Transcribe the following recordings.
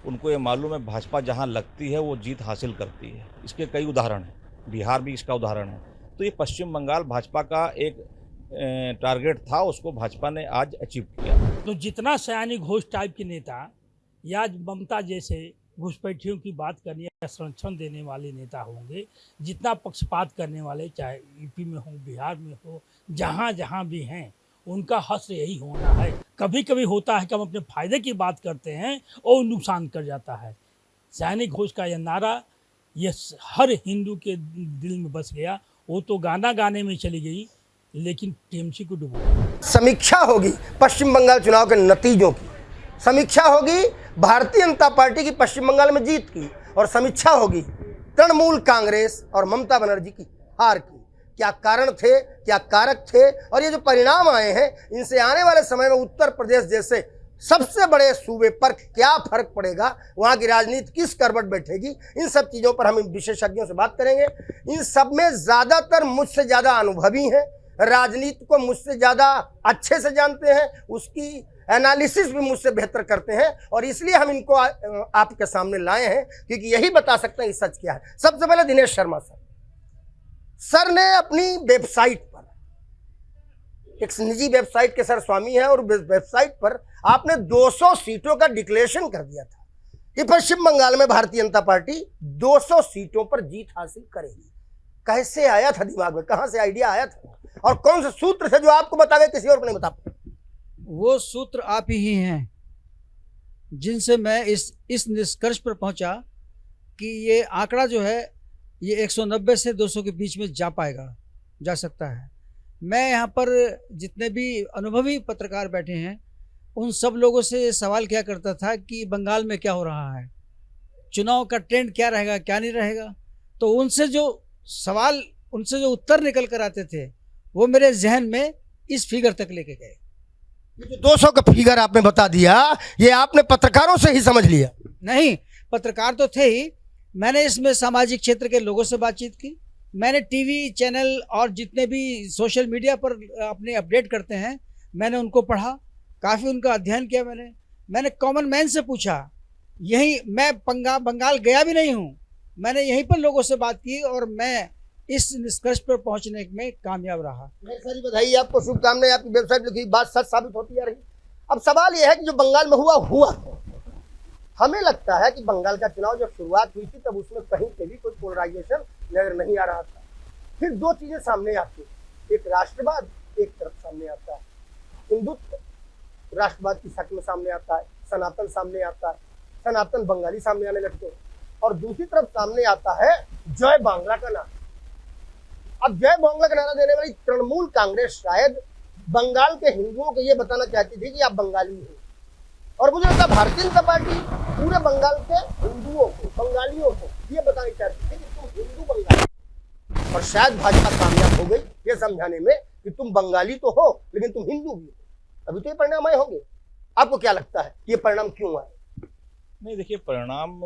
उनको ये मालूम है भाजपा जहाँ लगती है वो जीत हासिल करती है। इसके कई उदाहरण हैं, बिहार भी इसका उदाहरण है। तो ये पश्चिम बंगाल भाजपा का एक टारगेट था, उसको भाजपा ने आज अचीव किया। तो जितना सयानी घोष टाइप के नेता या ममता जैसे घुसपैठियों की बात करने या संरक्षण देने वाले नेता होंगे, जितना पक्षपात करने वाले, चाहे यूपी में हो, बिहार में हो, जहाँ जहाँ भी हैं, उनका हश्र यही होना है। कभी कभी होता है कि हम अपने फायदे की बात करते हैं और नुकसान कर जाता है। सैनिक घोष का यह नारा ये हर हिंदू के दिल में बस गया। वो तो गाना गाने में चली गई, लेकिन टीएमसी को डुबो। समीक्षा होगी पश्चिम बंगाल चुनाव के नतीजों की, समीक्षा होगी भारतीय जनता पार्टी की पश्चिम बंगाल में जीत की, और समीक्षा होगी तृणमूल कांग्रेस और ममता बनर्जी की हार की। क्या कारण थे, क्या कारक थे, और ये जो परिणाम आए हैं, इनसे आने वाले समय में उत्तर प्रदेश जैसे सबसे बड़े सूबे पर क्या फर्क पड़ेगा, वहाँ की राजनीति किस करवट बैठेगी, इन सब चीज़ों पर हम विशेषज्ञों से बात करेंगे। इन सब में ज़्यादातर मुझसे ज़्यादा अनुभवी हैं, राजनीति को मुझसे ज़्यादा अच्छे से जानते हैं, उसकी एनालिसिस भी मुझसे बेहतर करते हैं, और इसलिए हम इनको आपके सामने लाए हैं, क्योंकि यही बता सकते हैं कि सच क्या है। सबसे पहले दिनेश शर्मा सर ने अपनी वेबसाइट पर, एक निजी वेबसाइट के सर स्वामी है, और वेबसाइट पर आपने 200 सीटों का डिक्लेरेशन कर दिया था कि पश्चिम बंगाल में भारतीय जनता पार्टी 200 सीटों पर जीत हासिल करेगी। कैसे आया था दिमाग में, कहां से आइडिया आया था, और कौन से सूत्र थे जो आपको बतावे, किसी और को नहीं बता? वो सूत्र आप ही हैं जिनसे मैं इस निष्कर्ष पर पहुंचा कि ये आंकड़ा जो है ये 190 से 200 के बीच में जा सकता है। मैं यहाँ पर जितने भी अनुभवी पत्रकार बैठे हैं, उन सब लोगों से सवाल किया करता था कि बंगाल में क्या हो रहा है, चुनाव का ट्रेंड क्या रहेगा, क्या नहीं रहेगा। तो उनसे जो उत्तर निकल कर आते थे, वो मेरे जहन में इस फिगर तक लेके गए। ये जो 200 का फिगर आपने बता दिया, ये आपने पत्रकारों से ही समझ लिया? नहीं, पत्रकार तो थे ही। मैंने इसमें सामाजिक क्षेत्र के लोगों से बातचीत की, मैंने टीवी चैनल और जितने भी सोशल मीडिया पर अपने अपडेट करते हैं, मैंने उनको पढ़ा, काफ़ी उनका अध्ययन किया। मैंने कॉमन मैन से पूछा, यही मैं बंगाल गया भी नहीं हूँ, मैंने यहीं पर लोगों से बात की, और मैं इस निष्कर्ष पर पहुंचने में कामयाब रहा। सारी बधाई आपको, शुभकामनाएं। आपकी वेबसाइट लिखी बात सच साबित होती जा रही। अब सवाल यह है कि जो बंगाल में हुआ हमें लगता है कि बंगाल का चुनाव जब शुरुआत हुई थी, तब उसमें कहीं से भी कोई पोलराइजेशन नजर नहीं आ रहा था। फिर दो चीजें सामने आती है, एक राष्ट्रवाद एक तरफ सामने आता है, हिंदुत्व राष्ट्रवाद की शक्ल में सामने आता है, सनातन सामने आता है, सनातन बंगाली सामने आने लगते हैं, और दूसरी तरफ सामने आता है जय बांग्ला का नारा। अब जय बांग्ला का नारा देने वाली तृणमूल कांग्रेस शायद बंगाल के हिंदुओं को यह बताना चाहती थी कि आप बंगाली हो, और मुझे लगता है भारतीय जनता पार्टी पूरे बंगाल के हिंदुओं को, बंगालियों को यह बताना चाहती थी कि तुम हिंदू बंगाली, और शायद भाजपा कामयाब हो गई ये समझाने में कि तुम बंगाली तो हो, लेकिन तुम हिंदू भी हो। अभी तो ये परिणाम आए होंगे, आपको क्या लगता है ये परिणाम क्यों आए? नहीं, देखिए, परिणाम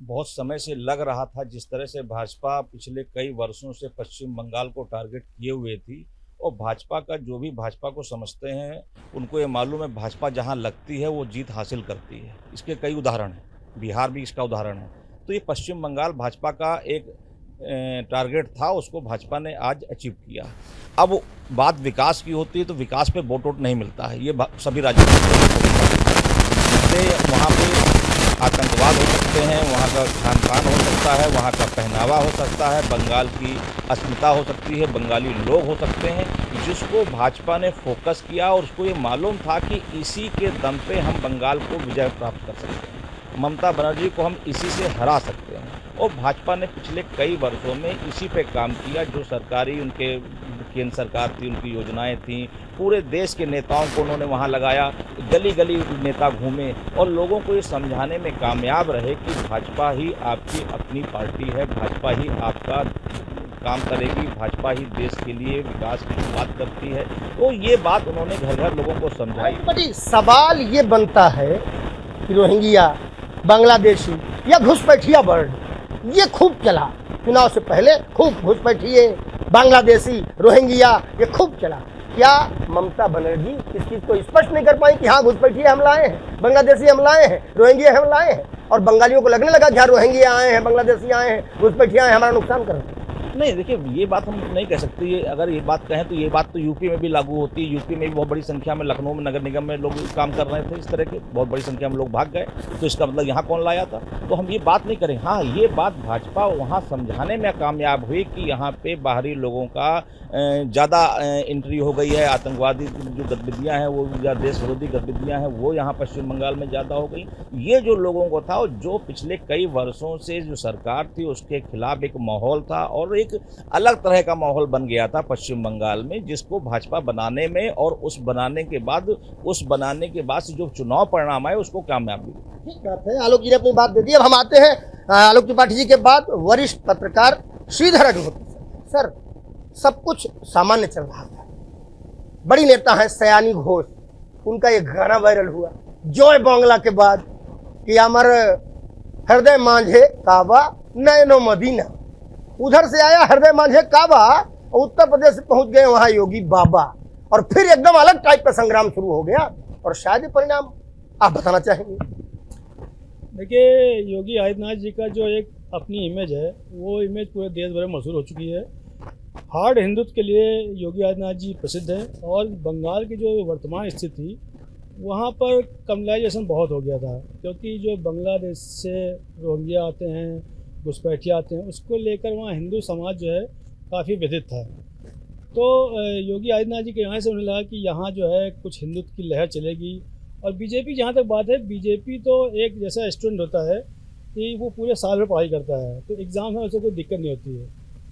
बहुत समय से लग रहा था। जिस तरह से भाजपा पिछले कई वर्षों से पश्चिम बंगाल को टारगेट किए हुए थी, और भाजपा का जो भी भाजपा को समझते हैं, उनको ये मालूम है भाजपा जहां लगती है वो जीत हासिल करती है। इसके कई उदाहरण हैं, बिहार भी इसका उदाहरण है। तो ये पश्चिम बंगाल भाजपा का एक टारगेट था, उसको भाजपा ने आज अचीव किया। अब बात विकास की होती है तो विकास पे वोट नहीं मिलता है, ये सभी राज्यों से। वहाँ पे आतंकवाद हो सकते हैं, वहाँ का खान पान हो सकता है, वहाँ का पहनावा हो सकता है, बंगाल की अस्मिता हो सकती है, बंगाली लोग हो सकते हैं, जिसको भाजपा ने फोकस किया, और उसको ये मालूम था कि इसी के दम पे हम बंगाल को विजय प्राप्त कर सकते हैं, ममता बनर्जी को हम इसी से हरा सकते हैं। और भाजपा ने पिछले कई वर्षों में इसी पे काम किया। जो सरकारी उनके केंद्र सरकार थी, उनकी योजनाएं थी, पूरे देश के नेताओं को उन्होंने वहां लगाया, गली गली नेता घूमे, और लोगों को ये समझाने में कामयाब रहे कि भाजपा ही आपकी अपनी पार्टी है, भाजपा ही आपका काम करेगी, भाजपा ही देश के लिए विकास की बात करती है। तो ये बात उन्होंने घर घर लोगों को समझाई। बड़ी सवाल ये बनता है कि रोहिंग्या, बांग्लादेशी या घुसपैठिया वर्ड ये खूब चला चुनाव से पहले, खूब घुसपैठिए, बांग्लादेशी, रोहिंग्या ये खूब चला। क्या ममता बनर्जी इस चीज़ को स्पष्ट नहीं कर पाई कि हाँ घुसपैठिए हम लाए हैं, बांग्लादेशी हम लाए हैं, रोहिंग्या हम लाए हैं, और बंगालियों को लगने लगा कि हाँ रोहिंग्या आए हैं, बांग्लादेशी आए हैं, घुसपैठिए आए हैं, हमारा नुकसान कर रहे हैं। नहीं, देखिए ये बात हम नहीं कह सकते। ये अगर ये बात कहें तो ये बात तो यूपी में भी लागू होती है। यूपी में भी बहुत बड़ी संख्या में, लखनऊ में नगर निगम में लोग काम कर रहे थे इस तरह के, बहुत बड़ी संख्या में लोग भाग गए, तो इसका मतलब यहाँ कौन लाया था? तो हम ये बात नहीं करें। हाँ, ये बात भाजपा वहाँ समझाने में कामयाब हुई कि यहाँ पे बाहरी लोगों का ज़्यादा एंट्री हो गई है, आतंकवादी जो गतिविधियाँ हैं वो या देश विरोधी गतिविधियाँ हैं वो यहाँ पश्चिम बंगाल में ज़्यादा हो गई। ये जो लोगों को था, जो पिछले कई वर्षों से जो सरकार थी उसके खिलाफ एक माहौल था और एक अलग तरह का माहौल बन गया था पश्चिम बंगाल में, जिसको भाजपा बनाने में और उस बनाने के बाद से जो चुनाव परिणाम आए उसको कामयाबी। ठीक बात है, आलोक जी ने अपनी बात दे दी। अब हम आते हैं आलोक त्रिपाठी जी के बाद वरिष्ठ पत्रकार श्रीधर अग्निहोत्री। सर, सब कुछ सामान्य चल रहा था, बड़ी नेता है सयानी घोष, उनका एक गाना वायरल हुआ जॉय बांग्ला के बाद कि अमर हृदय मांझे काबा नैनो मदीना। उधर से आया हृदय मांझे काबा, उत्तर प्रदेश पहुंच गए वहां योगी बाबा, और फिर एकदम अलग टाइप का संग्राम शुरू हो गया, और शायद परिणाम आप बताना चाहेंगे? देखिए, योगी आदित्यनाथ जी का जो एक अपनी इमेज है वो इमेज पूरे देश भर में मशहूर हो चुकी है। हार्ड हिंदुत्व के लिए योगी आदित्यनाथ जी प्रसिद्ध हैं, और बंगाल की जो वर्तमान स्थिति थी वहाँ पर कम्युनलाइजेशन बहुत हो गया था, क्योंकि जो बांग्लादेश से रोहिंग्या आते हैं, घुसपैठिया आते हैं, उसको लेकर वहाँ हिंदू समाज जो है काफ़ी व्यथित था। तो योगी आदित्यनाथ जी के यहाँ से उन्हें लगा कि यहाँ जो है कुछ हिंदुत्व की लहर चलेगी। और बीजेपी, जहाँ तक बात है, बीजेपी तो एक जैसा स्टूडेंट होता है कि वो पूरे साल भर पढ़ाई करता है, तो एग्ज़ाम में उसे कोई दिक्कत नहीं होती है।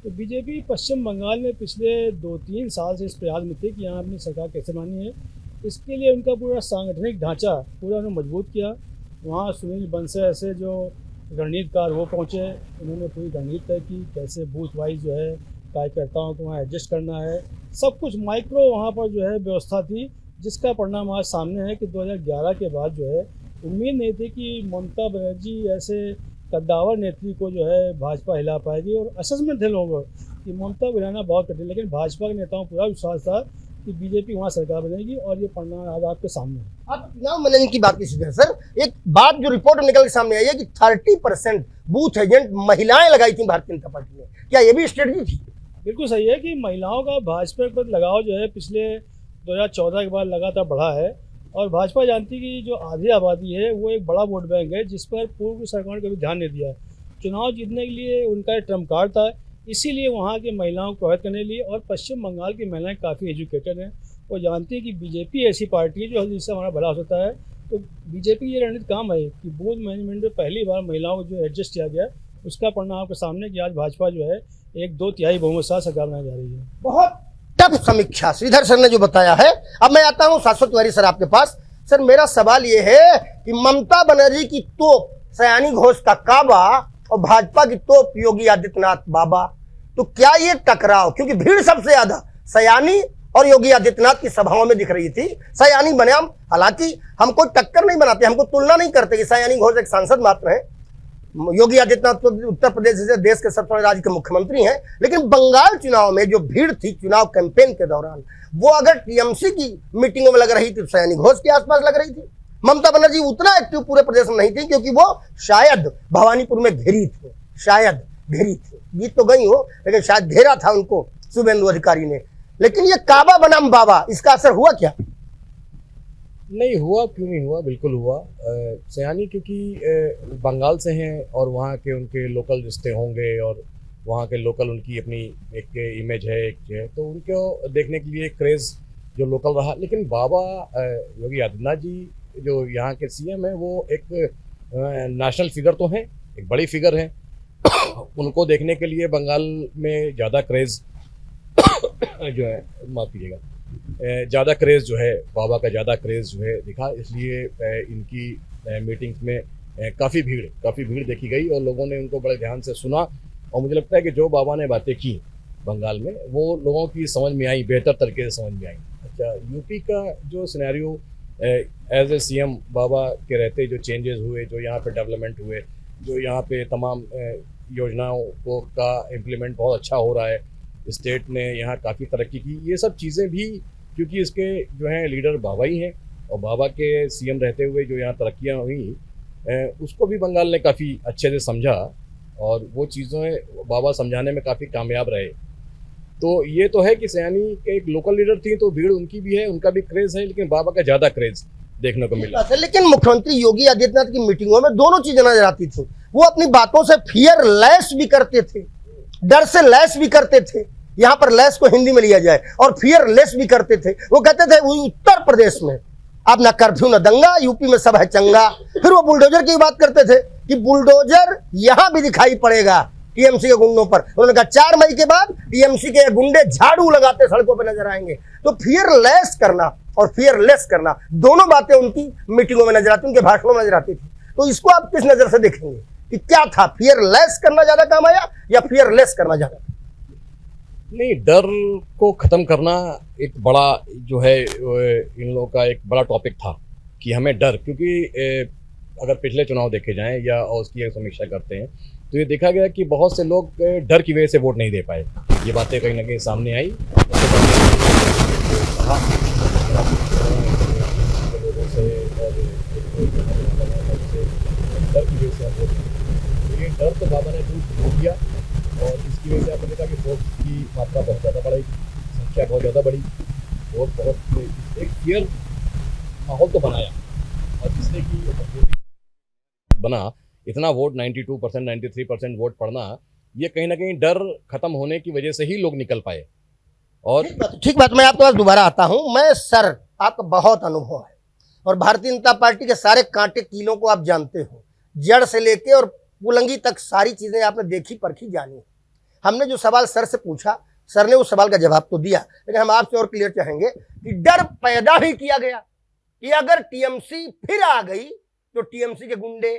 तो बीजेपी पश्चिम बंगाल में पिछले 2-3 साल से इस प्रयास में थी कि यहाँ अपनी सरकार कैसे बनानी है। इसके लिए उनका पूरा सांगठनिक ढांचा पूरा उन्होंने मजबूत किया। वहाँ सुनील बंसल ऐसे जो रणनीतिकार वो पहुँचे, उन्होंने पूरी रणनीति तय की कैसे बूथ वाइज जो है कार्यकर्ताओं को वहाँ एडजस्ट करना है। सब कुछ माइक्रो वहाँ पर जो है व्यवस्था थी, जिसका परिणाम आज सामने है कि 2011 के बाद जो है उम्मीद नहीं थी कि ममता बनर्जी ऐसे कद्दावर नेत्री को जो है भाजपा हिला पाएगी। और असेसमेंट थे लोगों कि ममता को हिलाना बहुत कठिन, लेकिन भाजपा के नेताओं को पूरा विश्वास था कि बीजेपी वहाँ सरकार बनेगी, और ये परिणाम आज आपके सामने है। आप चुनाव मैनेजमेंट की बात की सर, एक बात जो रिपोर्ट निकल के सामने आई है कि 30% बूथ एजेंट महिलाएं लगाई थी भारतीय जनता पार्टी ने, क्या ये भी स्ट्रेटजी थी? बिल्कुल सही है कि महिलाओं का भाजपा पर लगाव जो है पिछले 2014 के बाद लगातार बढ़ा है, और भाजपा जानती है कि जो आधी आबादी है वो एक बड़ा वोट बैंक है, जिस पर पूर्व सरकार ने कभी ध्यान नहीं दिया। चुनाव जीतने के लिए उनका एक ट्रम्प कार्ड था, इसीलिए वहाँ की महिलाओं को प्रभावित करने के लिए। और पश्चिम बंगाल की महिलाएं काफ़ी एजुकेटेड हैं, वो जानती है कि बीजेपी ऐसी पार्टी है जो जिससे हमारा भला हो सकता है। तो बीजेपी ये रणनीति काम है कि बूथ मैनेजमेंट में पहली बार महिलाओं को जो एडजस्ट किया गया, उसका परिणाम आपके सामने कि आज भाजपा जो है 1-2 बहुमत से सरकार बनाने जा रही है। बहुत टफ समीक्षा श्रीधर सर ने जो बताया है। अब मैं आता हूं शाश्वत तिवारी सर आपके पास। सर, मेरा सवाल ये है कि ममता बनर्जी की तोप सयानी घोष का काबा और भाजपा की तोप योगी आदित्यनाथ बाबा, तो क्या ये टकराव, क्योंकि भीड़ सबसे ज्यादा सयानी और योगी आदित्यनाथ की सभाओं में दिख रही थी। सयानी बनाम, हालांकि हम कोई टक्कर नहीं बनाते, हमको तुलना नहीं करते कि सयानी घोष एक सांसद मात्र है, योगी आदित्यनाथ तो उत्तर प्रदेश जैसे देश के सबसे बड़े राज्य के मुख्यमंत्री हैं, लेकिन बंगाल चुनाव में जो भीड़ थी चुनाव कैंपेन के दौरान, वो अगर टीएमसी की मीटिंगों में लग रही थी तो सयानी घोष के आसपास लग रही थी। ममता बनर्जी उतना एक्टिव पूरे प्रदेश में नहीं थी, क्योंकि वो शायद भवानीपुर में घेरी थी, शायद घेरी थी, जीत तो गई हो लेकिन शायद घेरा था उनको शुभेंदु अधिकारी ने। लेकिन ये काबा बनाम बाबा, इसका असर हुआ क्या? नहीं हुआ, क्यों नहीं हुआ, बिल्कुल हुआ। सयानी क्योंकि बंगाल से हैं और वहाँ के उनके लोकल रिश्ते होंगे, और वहाँ के लोकल उनकी अपनी एक इमेज है, एक है, तो उनको देखने के लिए क्रेज़ जो लोकल रहा। लेकिन बाबा योगी आदित्यनाथ जी जो यहाँ के सीएम हैं, वो एक नेशनल फिगर तो हैं, एक बड़ी फिगर हैं। उनको देखने के लिए बंगाल में ज़्यादा क्रेज़ जो है, माफ़ कीजिएगा, ज़्यादा क्रेज़ जो है, बाबा का ज़्यादा क्रेज़ जो है दिखा, इसलिए इनकी मीटिंग्स में काफ़ी भीड़ देखी गई, और लोगों ने उनको बड़े ध्यान से सुना। और मुझे लगता है कि जो बाबा ने बातें की बंगाल में, वो लोगों की समझ में आई, बेहतर तरीके से समझ में आई। अच्छा, यूपी का जो सिनेरियो एज ए सीएम बाबा के रहते जो चेंजेस हुए, जो यहाँ पे डेवलपमेंट हुए, जो यहाँ पे तमाम योजनाओं को का इम्प्लीमेंट बहुत अच्छा हो रहा है, स्टेट ने यहाँ काफ़ी तरक्की की, ये सब चीज़ें भी क्योंकि इसके जो है लीडर बाबा ही हैं, और बाबा के सीएम रहते हुए जो यहाँ तरक्कियाँ हुई उसको भी बंगाल ने काफ़ी अच्छे से समझा, और वो चीज़ें बाबा समझाने में काफ़ी कामयाब रहे। तो ये तो है कि सयानी के एक लोकल लीडर थी तो भीड़ उनकी भी है, उनका भी क्रेज़ है, लेकिन बाबा का ज़्यादा क्रेज़ देखने को मिला। लेकिन मुख्यमंत्री योगी आदित्यनाथ की मीटिंगों में दोनों चीजें नजर आती थी। वो अपनी बातों से फियरलेस भी करते थे, डर से लेस भी करते थे। यहाँ पर लेस को हिंदी में लिया जाए, और फियरलेस भी करते थे। वो कहते थे उत्तर प्रदेश में अब ना कर्फ्यू न दंगा, यूपी में सब है चंगा। फिर वो बुलडोजर की बात करते थे कि बुलडोजर यहां भी दिखाई पड़ेगा टीएमसी के गुंडों पर। उन्होंने कहा 4 मई के बाद टीएमसी के गुंडे झाड़ू लगाते सड़कों पर नजर आएंगे। तो फियरलेस करना और फियरलेस करना, दोनों बातें उनकी मीटिंगों में नजर आती, उनके भाषणों में नजर आती थी। तो इसको आप किस नजर से देखेंगे कि क्या था, फियरलेस करना ज्यादा काम आया या फियरलेस करना ज्यादा? नहीं, डर को ख़त्म करना एक बड़ा जो है इन लोगों का एक बड़ा टॉपिक था कि हमें डर, क्योंकि अगर पिछले चुनाव देखे जाएं या उसकी समीक्षा करते हैं तो ये देखा गया कि बहुत से लोग डर की वजह से वोट नहीं दे पाए। ये बातें कहीं ना कहीं सामने आई। लोगों से और डर की वजह से हम वोट, तो ये डर तो बाबा ने दूर किया, और इसकी वजह से आपने देखा कि वोट की मात्रा बहुत ज़्यादा बढ़ी, संख्या बहुत ज़्यादा बढ़ी, वोट बहुत एक क्लियर माहौल तो बनाया, और जिससे कि बना इतना वोट 92% 93% वोट पड़ना, ये कहीं ना कहीं डर खत्म होने की वजह से ही लोग निकल पाए। और ठीक बात, मैं आपके पास दोबारा आता हूं। मैं सर, आपका बहुत अनुभव है और भारतीय जनता पार्टी के सारे कांटे कीलों को आप जानते हो, जड़ से लेके और पुलंगी तक सारी चीजें आपने देखी परखी जानी। हमने जो सवाल सर से पूछा, सर ने उस सवाल का जवाब तो दिया, लेकिन हम आपसे और क्लियर चाहेंगे कि डर पैदा ही किया गया कि अगर टीएमसी फिर आ गई तो टीएमसी के गुंडे,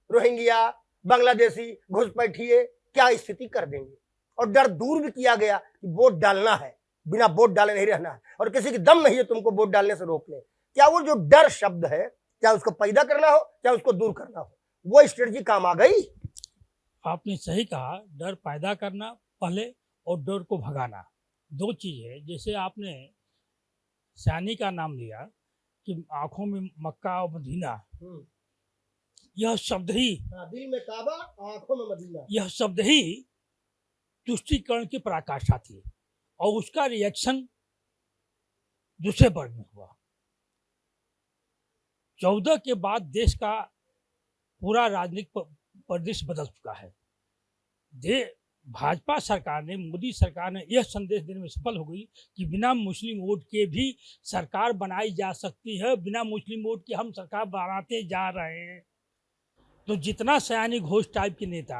रोहिंग्या, बांग्लादेशी, घुसपैठिए क्या स्थिति कर देंगे। और डर दूर भी किया गया कि वोट डालना है, बिना वोट डाले नहीं रहना है, और किसी की दम नहीं है तुमको वोट डालने से रोक ले। क्या वो जो डर शब्द है, क्या उसको पैदा करना हो, क्या उसको दूर करना हो, वो स्ट्रेटजी काम आ गई? आपने सही कहा, डर पैदा करना पहले और डर को भगाना, दो चीज है। जैसे आपने सयानी का नाम लिया कि आंखों में मक्का और मदीना, यह शब्द ही, दिल में काबा आंखों में मदीना, यह शब्द ही तुष्टीकरण की पराकाष्ठा थी, और उसका रिएक्शन दूसरे वर्ग में हुआ। 14 के बाद देश का पूरा राजनीतिक परिदृश्य बदल चुका है। भाजपा सरकार ने, मोदी सरकार ने यह संदेश देने में सफल हो गई कि बिना मुस्लिम वोट के भी सरकार बनाई जा सकती है, बिना मुस्लिम वोट के हम सरकार बनाते जा रहे हैं। तो जितना सयानी घोष टाइप के नेता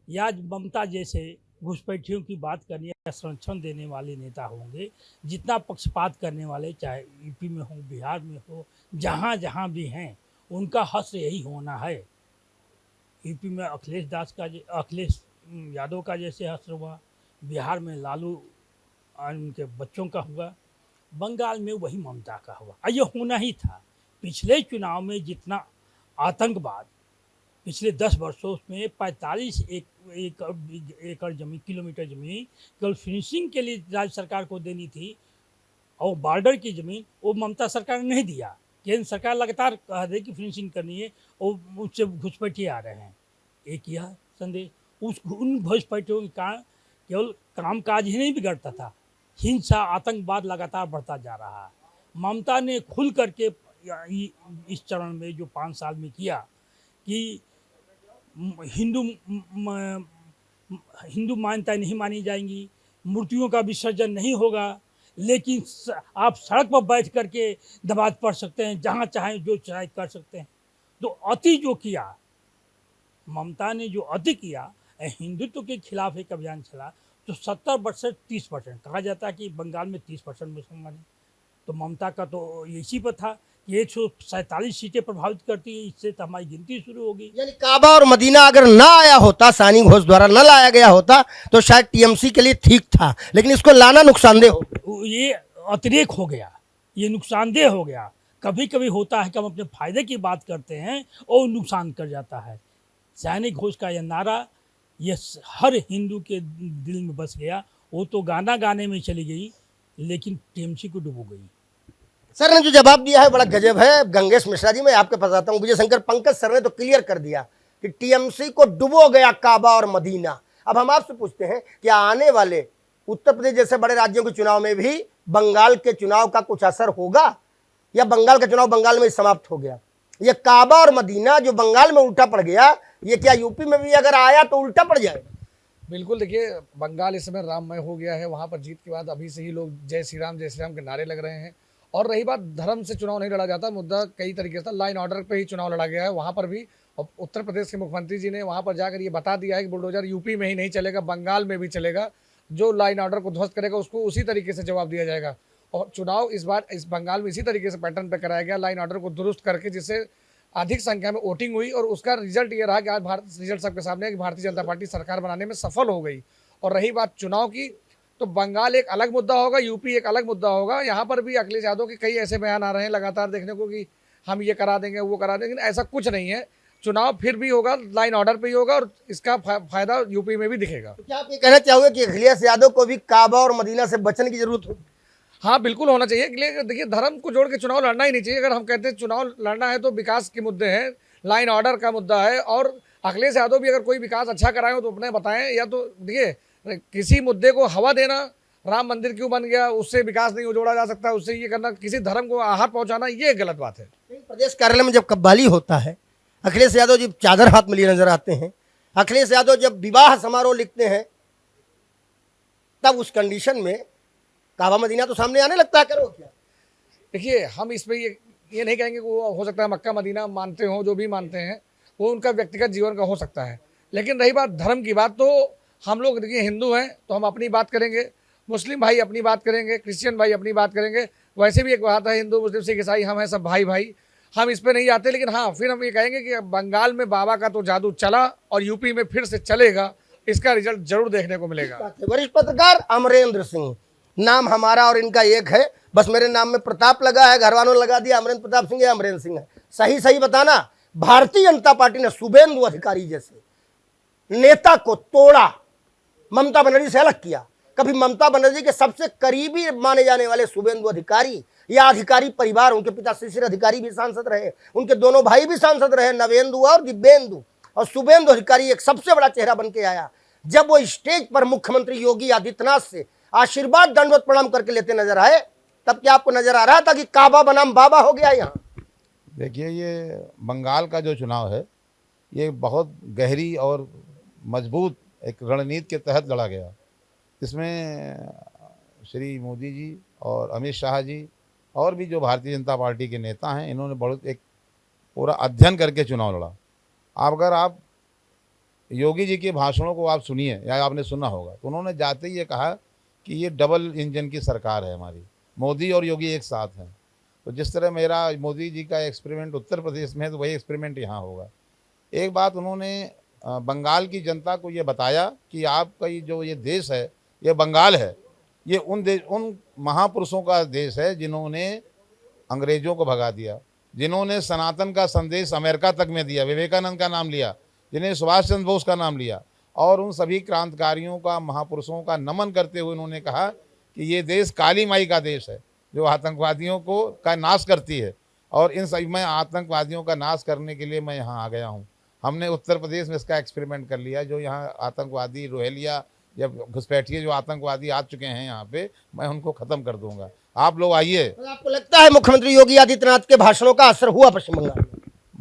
या ममता जैसे घुसपैठियों की बात करने या संरक्षण देने वाले नेता होंगे, जितना पक्षपात करने वाले, चाहे यूपी में हो, बिहार में हो, जहाँ जहाँ भी हैं, उनका हश्र यही होना है। यूपी में अखिलेश यादव का जैसे हश्र हुआ, बिहार में लालू उनके बच्चों का हुआ, बंगाल में वही ममता का हुआ। ये होना ही था। पिछले चुनाव में जितना आतंकवाद पिछले 10 वर्षों में 45 एकड़ जमीन, किलोमीटर जमीन केवल फिनिशिंग के लिए राज्य सरकार को देनी थी, और बॉर्डर की जमीन वो ममता सरकार ने नहीं दिया। केंद्र सरकार लगातार कह रही कि फिनिशिंग करनी है, और उससे घुसपैठिए आ रहे हैं। एक यह संदेश, उन घुसपैठियों के कारण केवल कामकाज ही नहीं बिगड़ता था, हिंसा, आतंकवाद लगातार बढ़ता जा रहा है। ममता ने खुल करके इस चरण में जो 5 साल में किया कि हिंदू मान्यताएं नहीं मानी जाएंगी, मूर्तियों का विसर्जन नहीं होगा, लेकिन आप सड़क पर बैठ करके नमाज पढ़ सकते हैं, जहाँ चाहें जो चाहे कर सकते हैं। तो अति जो किया ममता ने, जो अति किया, हिंदुत्व के खिलाफ एक अभियान चला, तो 70% 30% कहा जाता है कि बंगाल में 30% मुसलमान हैं। तो ममता का तो इसी पर था कि 147 सीटें प्रभावित करती है, इससे तो हमारी गिनती शुरू होगी। यानी काबा और मदीना अगर ना आया होता, सयानी घोष द्वारा न लाया गया होता, तो शायद टीएमसी के लिए ठीक था, लेकिन इसको लाना नुकसानदेह हो। ये अतिरेक हो गया, ये नुकसानदेह हो गया। कभी कभी होता है कि हम अपने फायदे की बात करते हैं और नुकसान कर जाता है। सयानी घोष का यह नारा ये हर हिंदू के दिल में बस गया। वो तो गाना गाने में चली गई, लेकिन टीएमसी को डुबो गई। सर ने जो जवाब दिया है बड़ा गजब है। गंगेश मिश्रा जी, मैं आपके पास आता हूँ। विजय शंकर पंकज सर ने तो क्लियर कर दिया कि टीएमसी को डुबो गया काबा और मदीना। अब हम आपसे पूछते हैं कि आने वाले उत्तर प्रदेश जैसे बड़े राज्यों के चुनाव में भी बंगाल के चुनाव का कुछ असर होगा, या बंगाल का चुनाव बंगाल में ही समाप्त हो गया? ये काबा और मदीना जो बंगाल में उल्टा पड़ गया, ये क्या यूपी में भी अगर आया तो उल्टा पड़ जाएगा? बिल्कुल, देखिए बंगाल इस समय राममय हो गया है। वहाँ पर जीत के बाद अभी से ही लोग जय श्री राम के नारे लग रहे हैं। और रही बात, धर्म से चुनाव नहीं लड़ा जाता, मुद्दा कई तरीके से लाइन ऑर्डर पे ही चुनाव लड़ा गया है। वहाँ पर भी उत्तर प्रदेश के मुख्यमंत्री जी ने वहाँ पर जाकर ये बता दिया है कि बुलडोजर यूपी में ही नहीं चलेगा, बंगाल में भी चलेगा। जो लाइन ऑर्डर को ध्वस्त करेगा उसको उसी तरीके से जवाब दिया जाएगा। और चुनाव इस बार इस बंगाल में इसी तरीके से पैटर्न पे कराया गया, लाइन ऑर्डर को दुरुस्त करके, जिससे अधिक संख्या में वोटिंग हुई। और उसका रिजल्ट ये रहा कि आज रिजल्ट सबके सामने है कि भारतीय जनता पार्टी सरकार बनाने में सफल हो गई। और रही बात चुनाव की, तो बंगाल एक अलग मुद्दा होगा, यूपी एक अलग मुद्दा होगा। यहाँ पर भी अखिलेश यादव के कई ऐसे बयान आ रहे हैं लगातार देखने को कि हम ये करा देंगे, वो करा देंगे, लेकिन ऐसा कुछ नहीं है। चुनाव फिर भी होगा, लाइन ऑर्डर पे ही होगा और इसका फायदा यूपी में भी दिखेगा। तो क्या आप ये कहना चाहोगे कि अखिलेश यादव को भी काबा और मदीना से बचने की जरूरत होगी? हाँ, बिल्कुल होना चाहिए। देखिए, धर्म को जोड़ के चुनाव लड़ना ही नहीं चाहिए। अगर हम कहते हैं चुनाव लड़ना है तो विकास के मुद्दे हैं, लाइन ऑर्डर का मुद्दा है। और अखिलेश यादव भी अगर कोई विकास अच्छा कराए हो तो अपने बताएं, या तो देखिए किसी मुद्दे को हवा देना, राम मंदिर क्यों बन गया, उससे विकास नहीं जोड़ा जा सकता, उससे ये करना, किसी धर्म को आहत पहुंचाना, ये गलत बात है। प्रदेश कार्यालय में जब कव्वाली होता है, अखिलेश यादव जब चादर हाथ में लिए नजर आते हैं, अखिलेश यादव जब विवाह समारोह लिखते हैं, तब उस कंडीशन में काबा मदीना तो सामने आने लगता है। करो क्या? देखिए, हम इस पर ये नहीं कहेंगे कि वो हो सकता है मक्का मदीना मानते हो, जो भी मानते हैं वो उनका व्यक्तिगत जीवन का हो सकता है। लेकिन रही बात धर्म की बात, तो हम लोग देखिए हिंदू हैं तो हम अपनी बात करेंगे, मुस्लिम भाई अपनी बात करेंगे, क्रिश्चियन भाई अपनी बात करेंगे। वैसे भी एक बात है, हिंदू मुस्लिम सिख ईसाई हम हैं सब भाई भाई, हम इस पे नहीं जाते। लेकिन हाँ, फिर हम ये कहेंगे कि बंगाल में बाबा का तो जादू चला और यूपी में फिर से चलेगा, इसका रिजल्ट जरूर देखने को मिलेगा। वरिष्ठ पत्रकार अमरेंद्र सिंह, नाम हमारा और इनका एक है, बस मेरे नाम में प्रताप लगा है, घर वालों ने लगा दिया अमरेंद्र प्रताप सिंह या अमरेंद्र सिंह है। सही सही बताना, भारतीय जनता पार्टी ने शुभेंदु अधिकारी जैसे नेता को तोड़ा, ममता बनर्जी से अलग किया। कभी ममता बनर्जी के सबसे करीबी माने जाने वाले शुभेंदु अधिकारी या अधिकारी परिवार, उनके पिता शिशिर अधिकारी भी सांसद रहे, उनके दोनों भाई भी सांसद रहे, नवेंदु और दिव्येंदु, और शुभेंदु अधिकारी एक सबसे बड़ा चेहरा बन के आया। जब वो स्टेज पर मुख्यमंत्री योगी आदित्यनाथ से आशीर्वाद दंडवत प्रणाम करके लेते नजर आए, तब क्या आपको नजर आ रहा था कि काबा बनाम बाबा हो गया यहाँ? देखिए, ये बंगाल का जो चुनाव है ये बहुत गहरी और मजबूत एक रणनीति के तहत लड़ा गया। इसमें श्री मोदी जी और अमित शाह जी और भी जो भारतीय जनता पार्टी के नेता हैं, इन्होंने बहुत एक पूरा अध्ययन करके चुनाव लड़ा। अगर आप योगी जी के भाषणों को आप सुनिए या आपने सुना होगा, तो उन्होंने जाते ही ये कहा कि ये डबल इंजन की सरकार है हमारी, मोदी और योगी एक साथ हैं। तो जिस तरह मेरा मोदी जी का एक्सपेरिमेंट उत्तर प्रदेश में है, तो वही एक्सपेरिमेंट यहाँ होगा। एक बात उन्होंने बंगाल की जनता को ये बताया कि आपका ये जो ये देश है, ये बंगाल है, ये उन महापुरुषों का देश है जिन्होंने अंग्रेज़ों को भगा दिया, जिन्होंने सनातन का संदेश अमेरिका तक में दिया, विवेकानंद का नाम लिया, जिन्हें सुभाष चंद्र बोस का नाम लिया, और उन सभी क्रांतिकारियों का, महापुरुषों का नमन करते हुए उन्होंने कहा कि ये देश काली माई का देश है जो आतंकवादियों को का नाश करती है। और इन सभी में आतंकवादियों का नाश करने के लिए मैं यहाँ आ गया हूँ। हमने उत्तर प्रदेश में इसका एक्सपेरिमेंट कर लिया। जो यहाँ आतंकवादी रोहिलिया या घुसपैठिए जो आतंकवादी आ चुके हैं यहाँ पे, मैं उनको ख़त्म कर दूंगा। आप लोग आइए। आपको लगता है मुख्यमंत्री योगी आदित्यनाथ के भाषणों का असर हुआ पश्चिम बंगाल में?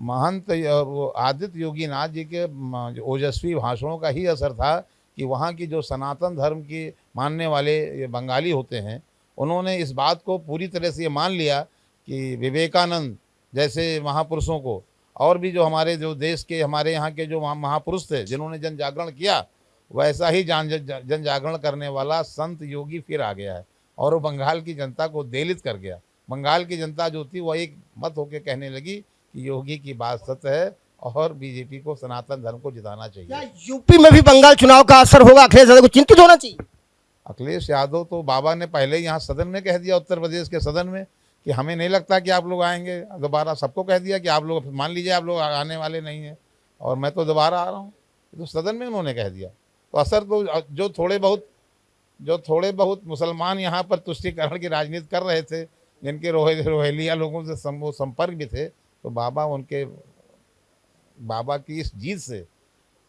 महंत वो आदित्य योगीनाथ जी के ओजस्वी भाषणों का ही असर था कि वहाँ की जो सनातन धर्म की मानने वाले ये बंगाली होते हैं, उन्होंने इस बात को पूरी तरह से ये मान लिया कि विवेकानंद जैसे महापुरुषों को, और भी जो हमारे जो देश के हमारे यहाँ के जो महापुरुष थे जिन्होंने जन जागरण किया, वैसा ही जन जागरण करने वाला संत योगी फिर आ गया है और वो बंगाल की जनता को दलित कर गया। बंगाल की जनता जो थी वह एक मत होकर कहने लगी कि योगी की बात सत्य है और बीजेपी को सनातन धर्म को जिताना चाहिए। क्या यूपी में भी बंगाल चुनाव का असर होगा? अखिलेश यादव को चिंतित होना चाहिए? अखिलेश यादव तो बाबा ने पहले ही यहाँ सदन में कह दिया, उत्तर प्रदेश के सदन में, कि हमें नहीं लगता कि आप लोग आएंगे दोबारा। सबको कह दिया कि आप लोग मान लीजिए आप लोग आने वाले नहीं हैं और मैं तो दोबारा आ रहा हूँ। तो सदन में उन्होंने कह दिया। तो असर तो जो थोड़े बहुत जो थोड़े बहुत मुसलमान यहाँ पर तुष्टीकरण की राजनीति कर रहे थे, जिनके रोहिलिया लोगों से वो संपर्क भी थे, तो बाबा की इस जीत से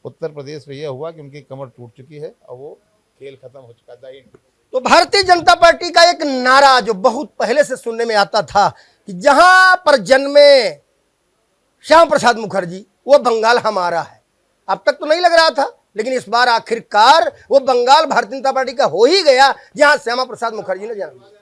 उत्तर प्रदेश में यह हुआ कि उनकी कमर टूट चुकी है और वो खेल खत्म हो चुका था। तो भारतीय जनता पार्टी का एक नारा जो बहुत पहले से सुनने में आता था कि जहां पर जन्मे श्यामा प्रसाद मुखर्जी वो बंगाल हमारा है, अब तक तो नहीं लग रहा था, लेकिन इस बार आखिरकार वो बंगाल भारतीय जनता पार्टी का हो ही गया जहां श्यामा प्रसाद मुखर्जी ने जन्म लिया।